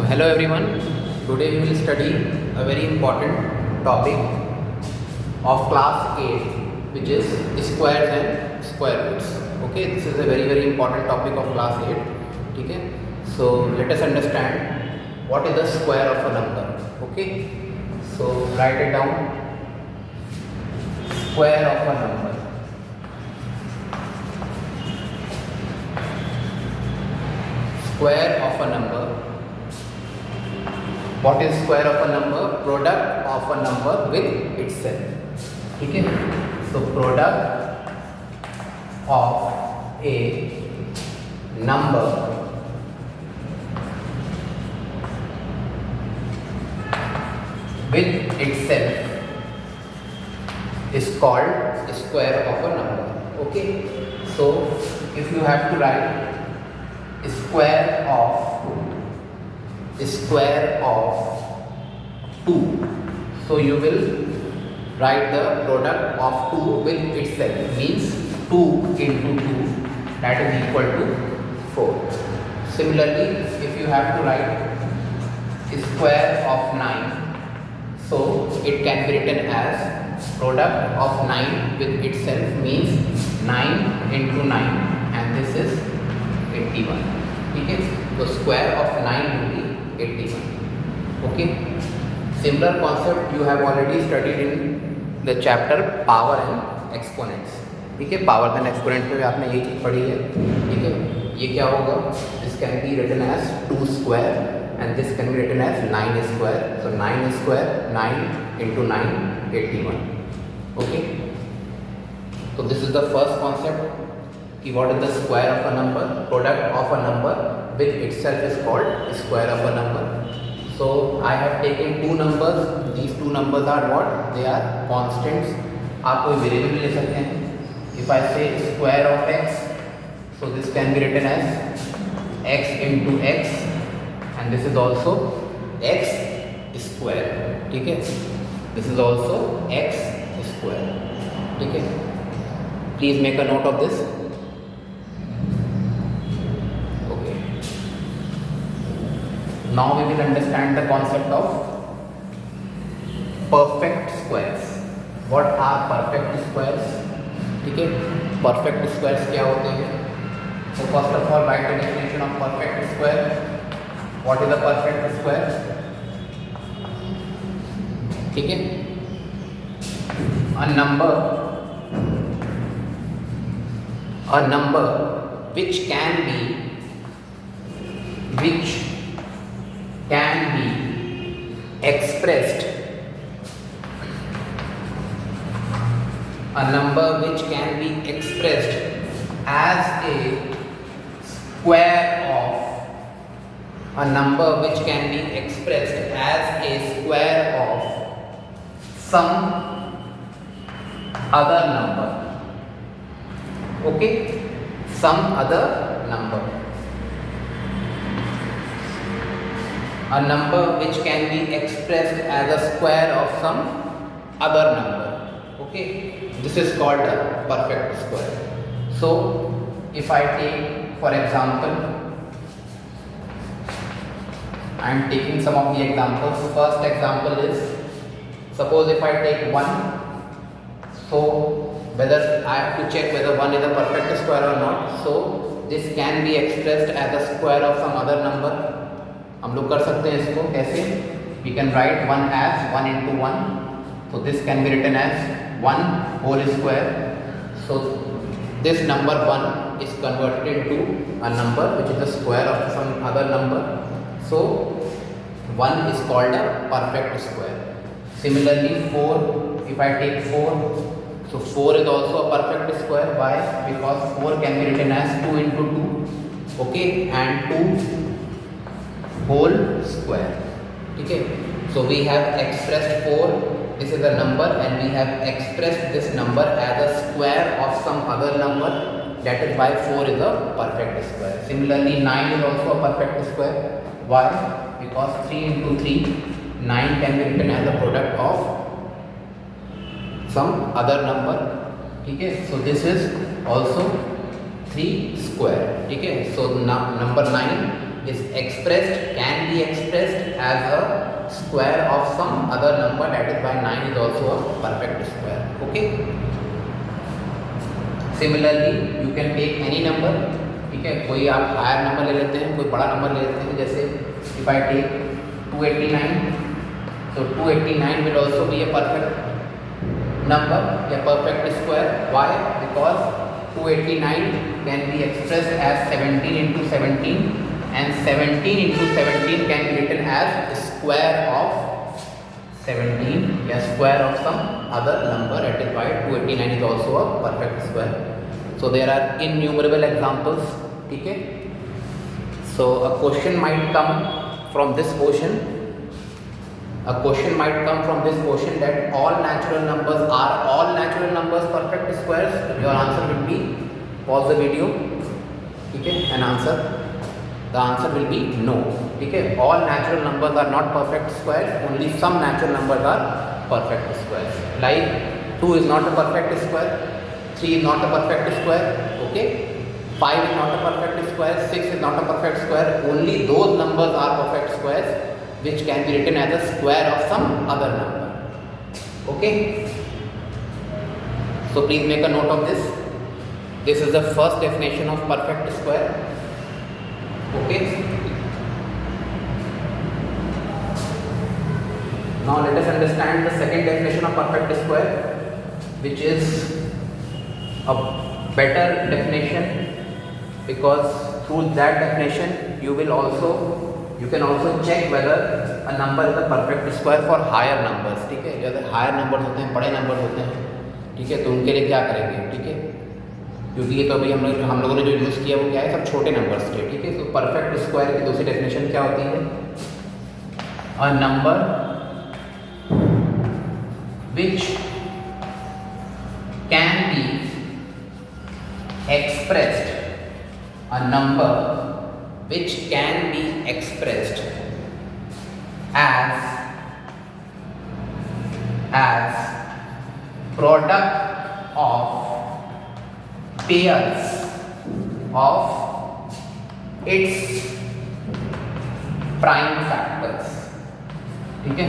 Hello everyone, today we will study a very important topic of class 8, which is squares and square roots. Okay, this is a very important topic of class 8. Okay, so let us understand what is the square of a number. Okay, so write it down. Square of a number. Square of a number. What is square of a number? Product of a number with itself. Okay, so product of a number with itself is called square of a number. Okay, so if you have to write square of 2, so you will write the product of 2 with itself, means 2 into 2, that is equal to 4. Similarly, if you have to write square of 9, so it can be written as product of 9 with itself, means 9 into 9, and this is 81. Okay, so square of 9 will be 81. Okay, similar concept you have already studied in the chapter power and exponents. ठीक है, power and exponent में आपने ये चीज़ पढ़ी है. ठीक है, ये क्या होगा? This can be written as 2 square and this can be written as 9 square. So 9 square 9 into 9 81. Okay, so this is the first concept कि what is the square of a number? Product of a number with itself is called square of a number. So I have taken two numbers. These two numbers are what? They are constants. आप कोई variable ले सकते हैं. If I say square of x, so this can be written as x into x, and this is also x square. ठीक है, this is also x square. ठीक है, please make a note of this. Now we will understand the concept of perfect squares. What are perfect squares? ठीक है, perfect squares क्या होते हैं? So first of all, write the definition of perfect square. What is a perfect square? ठीक है, a number which can be expressed as a square of some other number. Okay, some other number. A number which can be expressed as a square of some other number. Okay, this is called a perfect square. So if I take, for example, I am taking some of the examples. First example is, suppose if I take 1, so whether I have to check whether 1 is a perfect square or not. So this can be expressed as a square of some other number. हम लोग कर सकते हैं इसको कैसे? We can write 1 as 1 into 1. So this can be written as 1 whole square. So this number 1 is converted into a number which is a square of some other number. So 1 is called a perfect square. Similarly 4, if I take 4, so 4 is also a perfect square. Why? Because 4 can be written as 2 into 2. Okay, and 2 whole square. Okay, so we have expressed 4, this is a number, and we have expressed this number as a square of some other number. That is why 4 is a perfect square. Similarly 9 is also a perfect square. Why? Because 3 into 3, 9 can be written as a product of some other number. Okay, so this is also 3 square. Okay, so number 9 is expressed, can be expressed as a square of some other number, that is why 9 is also a perfect square. Okay. Similarly, you can take any number. ठीक है, कोई आप higher number ले लेते हैं, कोई बड़ा number ले लेते हैं. जैसे if I take 289, so 289 will also be a perfect number, a perfect square. Why? Because 289 can be expressed as 17 into 17, and 17 into 17 can be written as square of 17, a square of some other number. That is why 289 is also a perfect square. So there are innumerable examples. Okay. So a question might come from this portion. A question might come from this portion that all natural numbers perfect squares. Your answer will be, pause the video, okay, and answer. The answer will be no. Okay, all natural numbers are not perfect squares. Only some natural numbers are perfect squares. Like 2 is not a perfect square, 3 is not a perfect square. Okay, 5 is not a perfect square, 6 is not a perfect square. Only those numbers are perfect squares which can be written as a square of some other number. Okay. So please make a note of this. This is the first definition of perfect square. Okay. Now let us understand the second definition of perfect square, which is a better definition, because through that definition you can also check whether a number is a perfect square for higher numbers. ठीक है, जैसे higher numbers होते हैं, बड़े number होते हैं, ठीक है, तो उनके लिए क्या करेंगे. ठीक है, क्योंकि ये तो अभी हम लोगों ने जो यूज़ किया वो क्या है, सब छोटे नंबर्स थे. ठीक है, तो परफेक्ट स्क्वायर की दूसरी डेफिनेशन क्या होती है, a number which can be expressed, a number which can be expressed as product of pairs of its prime factors. ठीक है,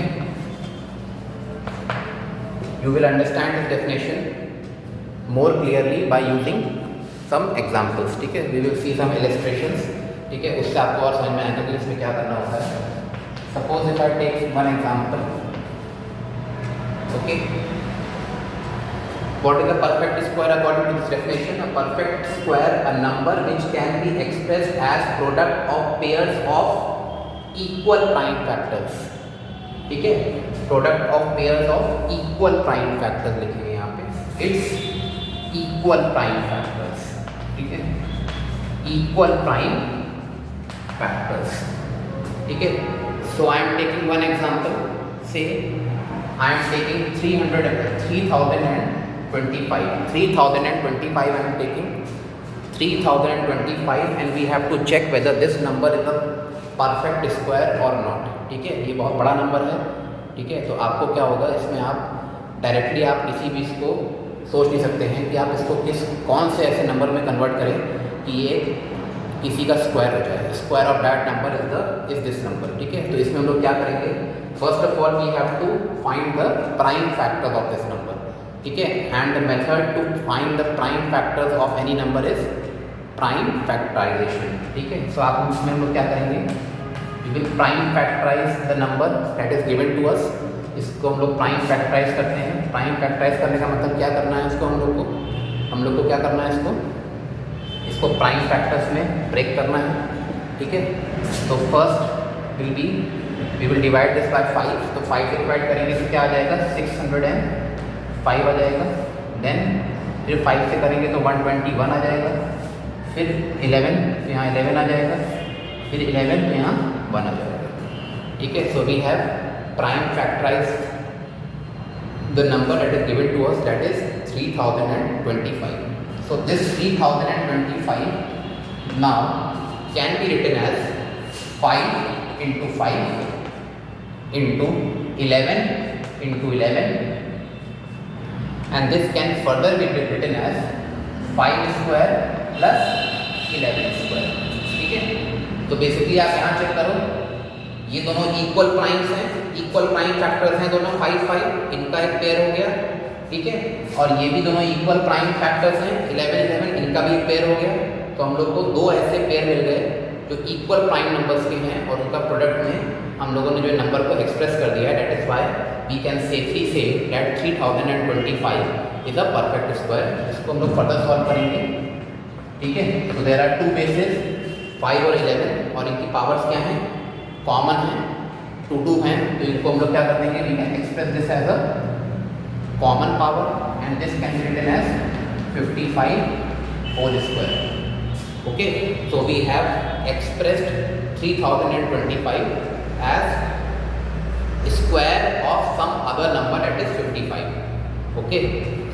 you will understand this definition more clearly by using some examples. ठीक है, we will see some illustrations. ठीक है, उससे आपको और समझ में आएगा कि इसमें क्या करना होता है. Suppose if I take one example. Okay, what is a perfect square according to this definition? A perfect square, a number which can be expressed as product of pairs of equal prime factors. ठीक है, product of pairs of equal prime factors लिखेंगे यहाँ पे. It's equal prime factors. ठीक है, equal prime factors. ठीक है, so I am taking one example. Say I am taking 3025. 3025 I am taking 3025, and we have to check whether this number is a perfect square or not. ठीक है, ये बहुत बड़ा number है. ठीक है, तो आपको क्या होगा, इसमें आप डायरेक्टली आप किसी भी इसको सोच नहीं सकते हैं कि आप इसको कौन से ऐसे नंबर में कन्वर्ट करें कि ये किसी का स्क्वायर हो जाए. Square of that number is this number. ठीक है, तो इसमें हम लोग क्या करेंगे, first of all we have to find the prime factors of this number. ठीक है, and the method to find the prime factors of any number is prime factorization. ठीक है, सो आप इसमें हम लोग क्या करेंगे, we will prime factorize the number that is given to us. इसको हम लोग प्राइम फैक्टराइज करते हैं. प्राइम फैक्टराइज करने का मतलब क्या करना है, इसको हम लोग को क्या करना है, इसको प्राइम फैक्टर्स में ब्रेक करना है. ठीक है, तो first we will divide this by 5. तो 5 से डिवाइड करेंगे तो क्या आ जाएगा, 605 आ जाएगा. देन फिर 5 से करेंगे तो 121 आ जाएगा. फिर 11 तो यहाँ 11 आ जाएगा. फिर 11 तो यहाँ 1 आ जाएगा. ठीक है, so we have prime factorized the number that is given to us, that is 3025. So this 3025 now can be written as 5 into 5 into 11 into 11, and this can further be written as 5 square plus 11 square. ठीक है, तो basically आप यहाँ check करो, ये दोनों equal primes हैं, equal prime factors हैं दोनों 5 5, इनका एक पेयर हो गया, ठीक है। और ये भी दोनों इक्वल प्राइम फैक्टर्स हैं 11 11, इनका भी एक पेयर हो गया। तो हम लोग को दो ऐसे पेयर मिल गए जो इक्वल प्राइम नंबर्स के हैं और उनका प्रोडक्ट में हम लोगों ने जो नंबर को एक्सप्रेस कर दिया है। That is why we can safely say that 3025 is a perfect square. इसको हम लोग फर्दर सॉल्व करेंगे, ठीक है। तो देयर आर टू बेसिस 5 और 11 और इनकी पावर्स क्या हैं, कॉमन है, 2 2 हैं। तो इनको हम लोग क्या कर देंगे, we can express this as a common power and this can be written as 55 whole square. Okay, so we have expressed 3025 as square of some other number that is 55. Okay,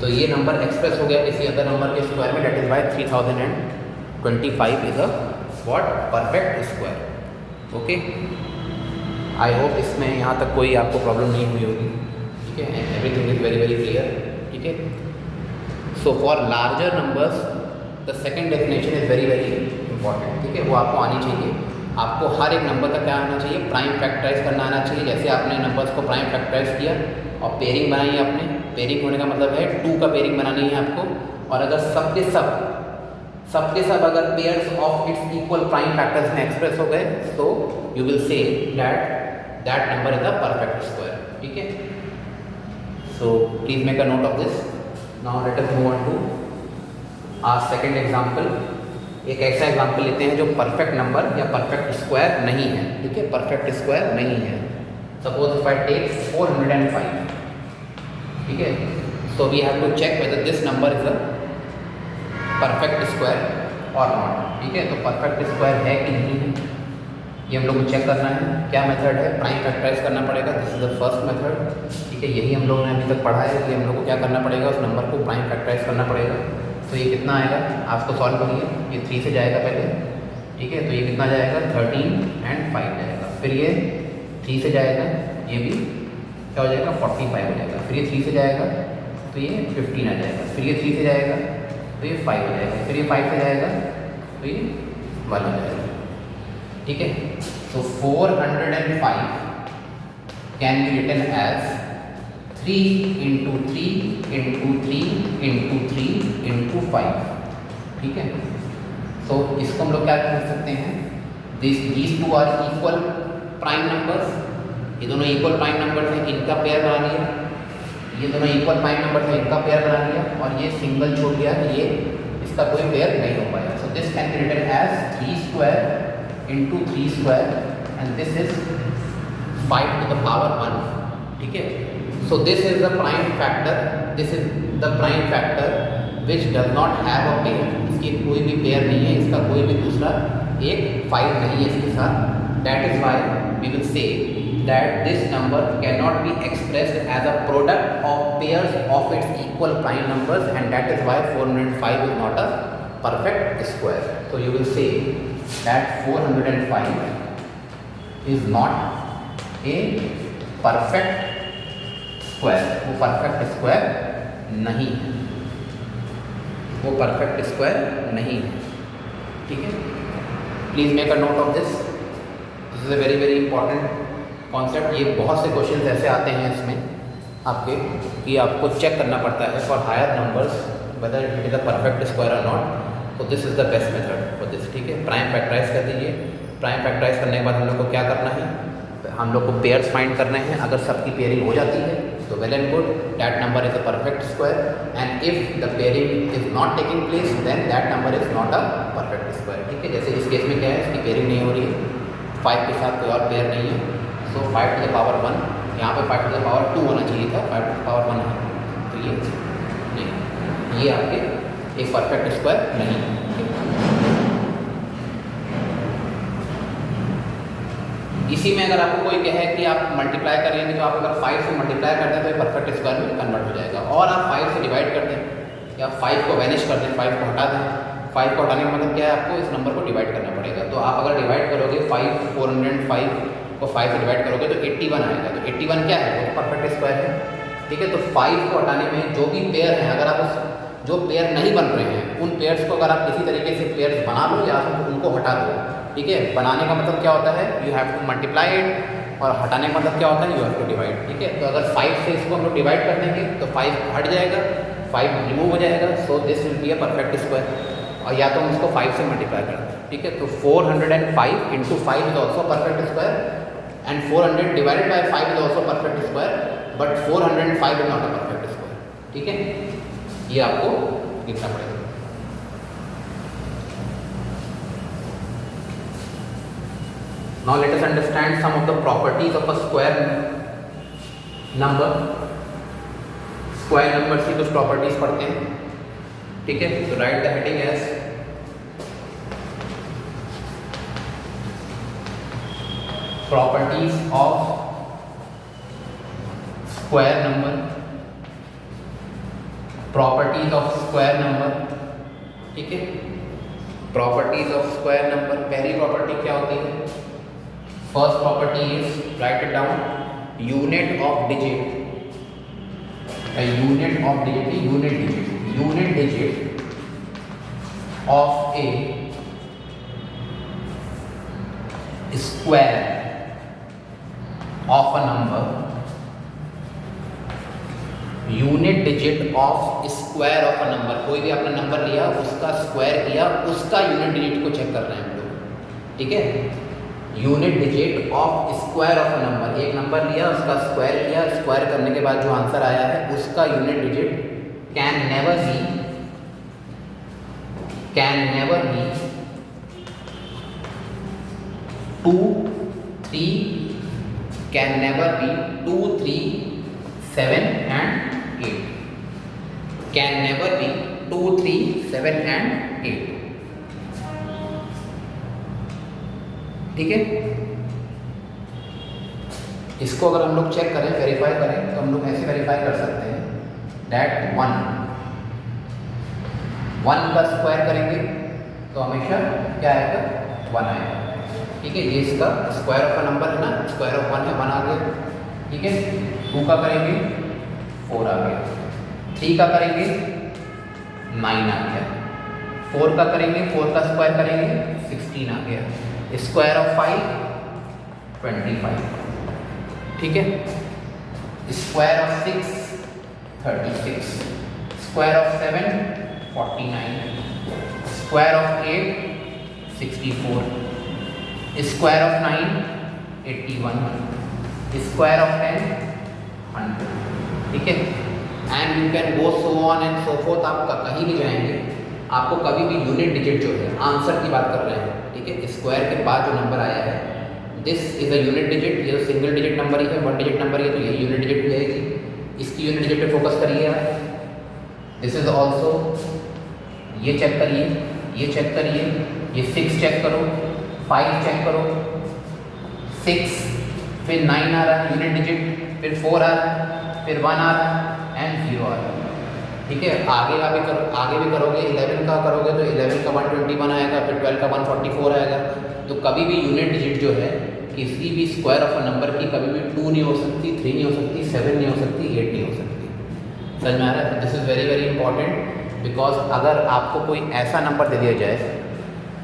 so ये number express हो गया किसी other number के square में, that is why 3025 is a what perfect square. Okay, I hope इसमें यहाँ तक कोई आपको प्रॉब्लम नहीं हुई होगी, ठीक है। Everything is very very clear, ठीक है। So for larger numbers the second definition is very very important, ठीक है। वो आपको आनी चाहिए। आपको हर एक नंबर का क्या आना चाहिए, प्राइम फैक्टराइज करना आना चाहिए। जैसे आपने नंबर्स को प्राइम फैक्टराइज किया और पेयरिंग बनाई है आपने, पेयरिंग होने का मतलब है 2 का पेयरिंग बनानी है आपको। और अगर सबके सब अगर pairs of its equal prime factors में एक्सप्रेस हो गए तो you will say that number is a perfect square, ठीक है। So please make a note of this. Now let us move on to आज सेकेंड एग्जाम्पल। एक ऐसा example लेते हैं जो परफेक्ट नंबर या परफेक्ट स्क्वायर नहीं है, ठीक है, परफेक्ट स्क्वायर नहीं है। सपोज इफ आई टेक 405, ठीक है। So we have to check whether this number is a perfect square और नॉट, ठीक है। तो परफेक्ट स्क्वायर है कि नहीं है ये हम लोग को चेक करना है। क्या मेथड है, प्राइम फैक्टराइज करना पड़ेगा, this is the first method, ठीक है। यही हम लोगों ने अभी तक पढ़ा है कि हम लोग को क्या करना पड़ेगा, उस नंबर को प्राइम फैक्टराइज करना पड़ेगा। तो ये कितना आएगा, आप इसको सॉल्व करिए। ये 3 से जाएगा पहले, ठीक है। तो ये कितना जाएगा, 13 एंड 5 जाएगा। फिर ये 3 से जाएगा, ये भी क्या हो जाएगा, 45 हो जाएगा। फिर ये 3 से जाएगा तो ये 15 आ जाएगा। फिर ये 3 से जाएगा तो ये 5 हो जाएगा। फिर ये 5 से जाएगा तो ये 1 हो जाएगा, ठीक है। तो 405 can be written as 3 into 3 into 3 into 3 into 5, ठीक है। सो इसको हम लोग क्या कर सकते हैं, these two are equal prime numbers, ये दोनों इक्वल प्राइम नंबर्स हैं, इनका पेयर बना लिया। ये दोनों इक्वल प्राइम नंबर्स हैं, इनका पेयर बना लिया। और ये सिंगल छूट गया, ये इसका कोई पेयर नहीं हो पाया। So this can be written as 3 square into 3 square and this is 5 to the power 1, ठीक है। So this is the prime factor, this is the prime factor which does not have a pair, इसकी कोई भी pair नहीं है, इसका कोई भी दूसरा एक 5 नहीं है इसके साथ। That is why we will say that this number cannot be expressed as a product of pairs of its equal prime numbers and that is why 405 is not a perfect square. So you will say that 405 is not a perfect square, वो perfect square नहीं है, वो perfect square नहीं है, ठीक है। Please make a note of this, this is a very very important concept. ये बहुत से क्वेश्चन ऐसे आते हैं इसमें आपके कि आपको चेक करना पड़ता है for higher numbers whether it is a perfect square और नॉट। तो this is the best method for this, ठीक है। प्राइम फैक्टराइज कर दीजिए। प्राइम फैक्टराइज करने के बाद हम लोग को क्या करना है, हम लोग को पेयर्स फाइंड करने हैं। अगर सबकी पेयरिंग हो जाती है तो well and good, that number is a perfect square and if the pairing is not taking place then that number is not a perfect square, ठीक है। जैसे इस केस में क्या है, इसकी पेयरिंग नहीं हो रही है, 5 के साथ कोई और पेयर नहीं है। सो 5 to the power 1, यहाँ पे 5 to the power 2 होना चाहिए था, 5 to the power 1 है। तो ये आपके एक परफेक्ट स्क्वायर नहीं है। इसी में अगर आपको कोई कहे कि आप मल्टीप्लाई करेंगे तो आप अगर 5 से मल्टीप्लाई करते हैं तो ये परफेक्ट स्क्वायर में कन्वर्ट हो जाएगा। और आप 5 से डिवाइड कर दें या 5 को वैनिश कर दें, 5 को हटा दें। 5 को हटाने का मतलब क्या है, आपको इस नंबर को डिवाइड करना पड़ेगा। तो आप अगर डिवाइड करोगे 405 को 5 से डिवाइड करोगे तो 81 आएगा। तो 81 क्या है, वो परफेक्ट स्क्वायर है, ठीक है। तो 5 को हटाने में जो भी पेयर हैं, अगर आप उस जो पेयर नहीं बन रहे हैं उन पेयर्स को अगर आप किसी तरीके से पेयर्स बना लो या उनको हटा दो, ठीक है। बनाने का मतलब क्या होता है, you have to multiply it, और हटाने का मतलब क्या होता है, यू हैव टू डिवाइड, ठीक है। तो अगर 5 से इसको हम लोग डिवाइड कर देंगे तो 5 हट जाएगा, 5 रिमूव हो जाएगा, so this will be a perfect square. और या तो हम इसको 5 से मल्टीप्लाई कर दें, ठीक है। तो 405 into 5 is also perfect square, and 400 divided by 5 is also perfect square, but 405 is not a perfect square, ठीक है। ये आपको लिखना पड़ेगा। Now let us understand some of the properties of a square number. Square number की कुछ properties पढ़ते हैं, ठीक है। So write the heading as properties of square number. Properties of square number, ठीक है। Properties of square number, पहली property क्या होती है? First property is, write it down, unit of digit. A unit of digit, unit digit of a square of a number, unit digit of square of a number. कोई भी आपने number लिया, उसका square किया, उसका यूनिट डिजिट को check कर रहे हैं हम लोग, ठीक है। Unit digit of square of a number, एक नंबर लिया, उसका स्क्वायर किया, स्क्वायर करने के बाद जो आंसर आया है उसका unit digit can never be 2, 3, can never be 2, 3, 7 and 8, can never be 2, 3, 7 and 8, ठीक है। इसको अगर हम लोग चेक करें, वेरीफाई करें, तो हम लोग ऐसे वेरीफाई कर सकते हैं दैट 1 का स्क्वायर करेंगे तो हमेशा क्या आएगा, 1 आएगा, ठीक है। ये इसका स्क्वायर ऑफ अ नंबर है ना, स्क्वायर ऑफ 1 है, 1 आ गया, ठीक है। 2 का करेंगे 4 आ गया, 3 का करेंगे 9 आ गया, 4 का करेंगे, 4 का स्क्वायर करेंगे 16 आ गया, स्क्वायर ऑफ 5 25, ठीक है। Square of 6 36, square of 7 49, square of 8 64, square of 9 81, square of 10 100, ठीक है। And you can go so on and so fourth. आप कहीं भी जाएंगे, आपको कभी भी यूनिट डिजिट जो है, आंसर की बात कर रहे हैं, ठीक है, स्क्वायर के बाद जो नंबर आया है, this is a unit digit, ये तो सिंगल डिजिट नंबर ही है, 1 डिजिट नंबर ही है, तो ये यूनिट डिजिट भी आएगी। इसकी यूनिट डिजिट पे फोकस करिए आप, दिस इज ऑल्सो, ये चेक करिए, ये चेक करिए, ये 6 चेक करो, 5 चेक करो, 6, फिर 9 आ रहा है यूनिट डिजिट, फिर 4 आ रहा है, फिर 1 आ रहा है एंड 0 आ रहा है, ठीक है। आगे का भी आगे भी करोगे, 11 का करोगे तो 11 का 121 आएगा, फिर 12 का 144 आएगा। तो कभी भी यूनिट डिजिट जो है किसी भी स्क्वायर ऑफ अ नंबर की कभी भी 2 नहीं हो सकती, 3 नहीं हो सकती, 7 नहीं हो सकती, 8 नहीं हो सकती। समझ में आ रहा है? This is very very important, because अगर आपको कोई ऐसा नंबर दे दिया जाए,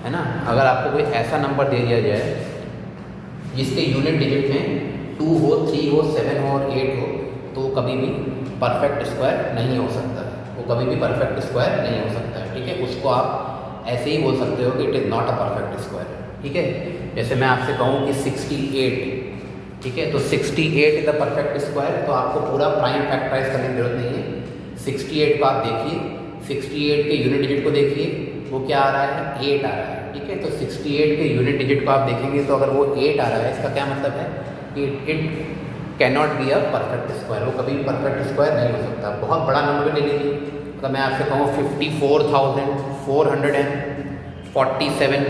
है ना, अगर आपको कोई ऐसा नंबर दे दिया जाए जिसके यूनिट डिजिट में 2 हो, 3 हो, 7 हो और 8 हो, तो कभी भी परफेक्ट स्क्वायर नहीं हो सकता, वो कभी भी परफेक्ट स्क्वायर नहीं हो सकता है, ठीक है। उसको आप ऐसे ही बोल सकते हो कि it is not a perfect square, ठीक है। जैसे मैं आपसे कहूँ कि 68, ठीक है, तो 68 इज द परफेक्ट स्क्वायर, तो आपको पूरा प्राइम फैक्टराइज करने की जरूरत नहीं है। 68 को आप देखिए, 68 के यूनिट डिजिट को देखिए, वो क्या आ रहा है, 8 आ रहा है, ठीक है। तो 68 के यूनिट डिजिट को आप देखेंगे तो अगर वो 8 आ रहा है, इसका क्या मतलब है कि it can not be a perfect square, वो कभी भी परफेक्ट स्क्वायर नहीं हो सकता। बहुत बड़ा नंबर ले लीजिए, अगर मैं आपसे कहूँ 54,447,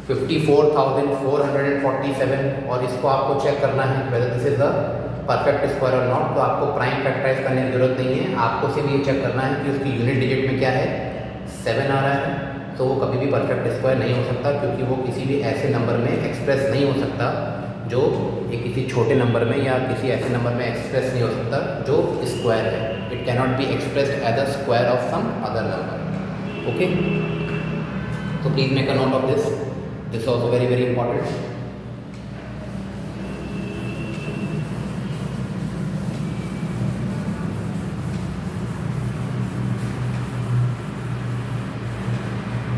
54,447, और इसको आपको चेक करना है whether this is a perfect square और नॉट, तो आपको प्राइम फैक्टराइज करने की जरूरत नहीं है, आपको सिर्फ ये चेक करना है कि उसकी यूनिट डिजिट में क्या है, 7 आ रहा है, तो वो कभी भी परफेक्ट स्क्वायर नहीं हो सकता, क्योंकि वो किसी भी ऐसे नंबर में एक्सप्रेस नहीं हो सकता जो ये किसी छोटे नंबर में या किसी ऐसे नंबर में एक्सप्रेस नहीं हो सकता जो स्क्वायर है. It cannot be expressed as a square of some other number. Okay, so please make a note of this. This is also very very important.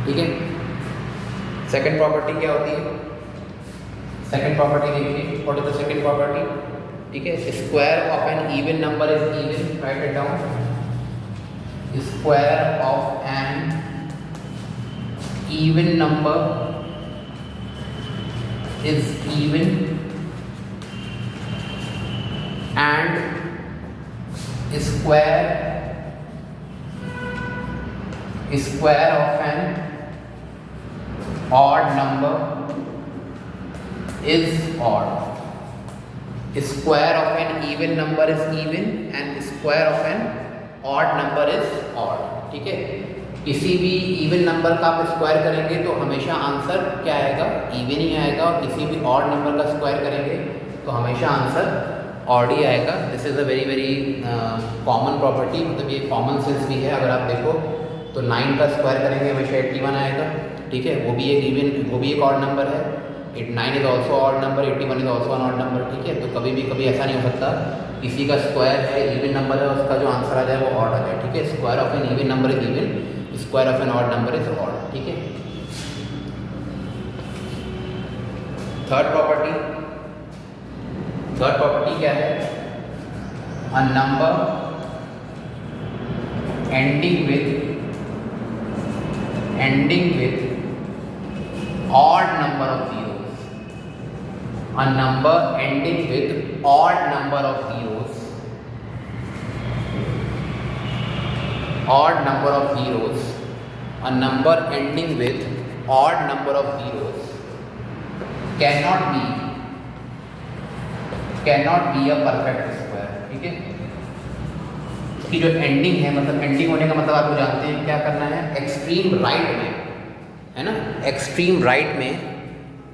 ठीक है. सेकंड प्रॉपर्टी क्या होती है? सेकंड प्रॉपर्टी देखिए, what is the second property? ठीक है, square of an even number is even. Write it down. Square of an even number is even and square of an odd number is odd. Square of an even number is even and square of an odd number is odd. ठीक है, किसी भी even number का आप square करेंगे तो हमेशा answer क्या आएगा? इवन ही आएगा. और किसी भी ऑड नंबर का स्क्वायर करेंगे तो हमेशा आंसर ऑड ही आएगा. This is a very very common property. मतलब ये कॉमन सेंस भी है. अगर आप देखो तो 9 का स्क्वायर करेंगे हमेशा 81 आएगा. ठीक है, वो भी एक इवन, वो भी एक ऑड नंबर है. 9 is also odd number, 81 is also odd number. ठीक है, तो कभी ऐसा नहीं हो सकता किसी का स्क्वायर है, इवन नंबर है, उसका जो आंसर आ जाए वो ऑड आ जाए. ठीक है, square of an even number is even, square of an odd number is odd. ठीक है. थर्ड प्रॉपर्टी क्या है? A number ending with odd number of zeros. A number ending with odd number of zeros. A number ending with odd number of zeros cannot be a perfect square. ठीक है, इसकी जो ending है, मतलब ending होने का मतलब आप लोग जानते हैं क्या करना है? एक्सट्रीम राइट में, है ना, एक्सट्रीम राइट में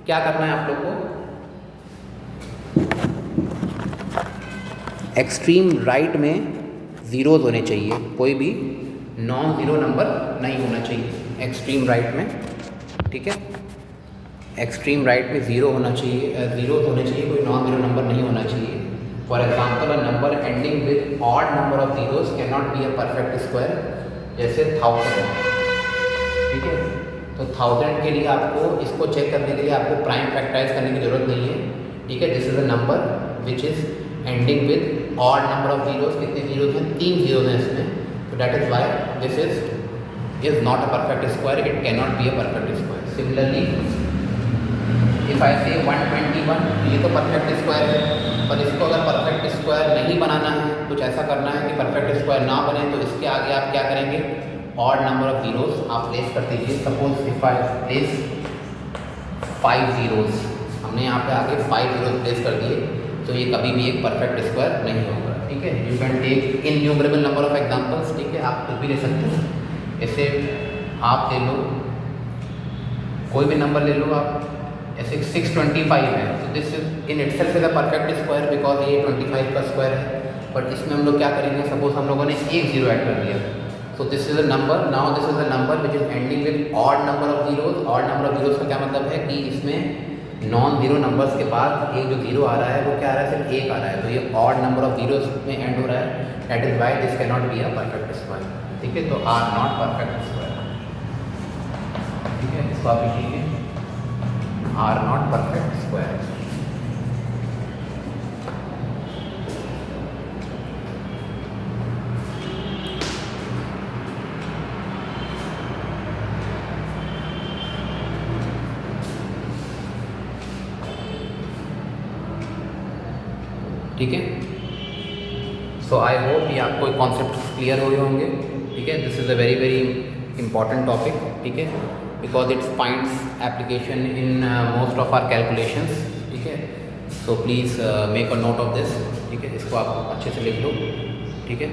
क्या करना है आप लोग को? एक्सट्रीम राइट में ज़ीरोज़ होने चाहिए, कोई भी नॉन ज़ीरो नंबर नहीं होना चाहिए एक्सट्रीम राइट में. ठीक है, एक्सट्रीम राइट में ज़ीरोज़ होने चाहिए, कोई नॉन ज़ीरो नंबर नहीं होना चाहिए. For example, a number ending with odd number of zeros can not be a perfect square. जैसे 1000. ठीक है, तो 1000 के लिए आपको इसको चेक करने के लिए आपको प्राइम फैक्टराइज करने की ज़रूरत नहीं है. ठीक है, this is a number which is ending with odd number of zeros. कितने जीरोस हैं? 3 जीरोस हैं इसमें. तो that is why this is not a perfect square. It can not be a perfect square. Similarly if I से 121, ये तो perfect square है, पर इसको अगर परफेक्ट स्क्वायर नहीं बनाना है, कुछ ऐसा करना है कि परफेक्ट स्क्वायर ना बने, तो इसके आगे आप क्या करेंगे? ऑड नंबर ऑफ जीरोस आप प्लेस कर दीजिए. Suppose if I place 5 zeros, हमने यहाँ पे आगे 5 जीरोस प्लेस कर दिए, तो ये कभी भी एक परफेक्ट स्क्वायर नहीं होगा. ठीक है, you can take innumerable number of examples. ठीक है, आप कुछ भी ले सकते हो. ऐसे आप ले लो, कोई भी नंबर ले लो आप. ऐसे 625 है, तो this in itself is a perfect square because ये 25 का स्क्वायर है. बट इसमें हम लोग क्या करेंगे? सपोज हम लोगों ने एक जीरो ऐड कर दिया, so this is a number. Now this is a number which is ending with odd number of zeros. odd number of zeros का क्या मतलब है कि इसमें नॉन जीरो नंबर्स के बाद एक जो जीरो आ रहा है वो क्या आ रहा है? सिर्फ एक आ रहा है. तो ये ऑड नंबर ऑफ जीरोस में एंड हो रहा है. That is why this can not be a perfect square. ठीक है, तो आर नॉट परफेक्ट स्क्वायर. ठीक है, इसको आप लिखिए, आर नॉट परफेक्ट स्क्वायर. ठीक है, सो आई होप ये आपको कॉन्सेप्ट क्लियर हो गए होंगे. ठीक है, this is a very very important topic. ठीक है, because its finds application in most of our calculations. ठीक है, so please make a note of this. ठीक है, इसको आप अच्छे से लिख लो. ठीक है,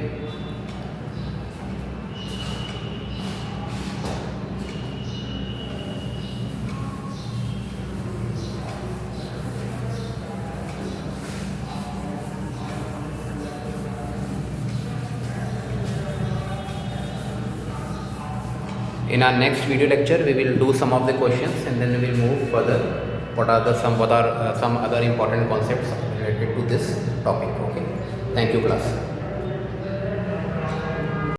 In our next video lecture, we will do some of the questions and then we will move further. What are some other important concepts related to this topic? Okay. Thank you, class.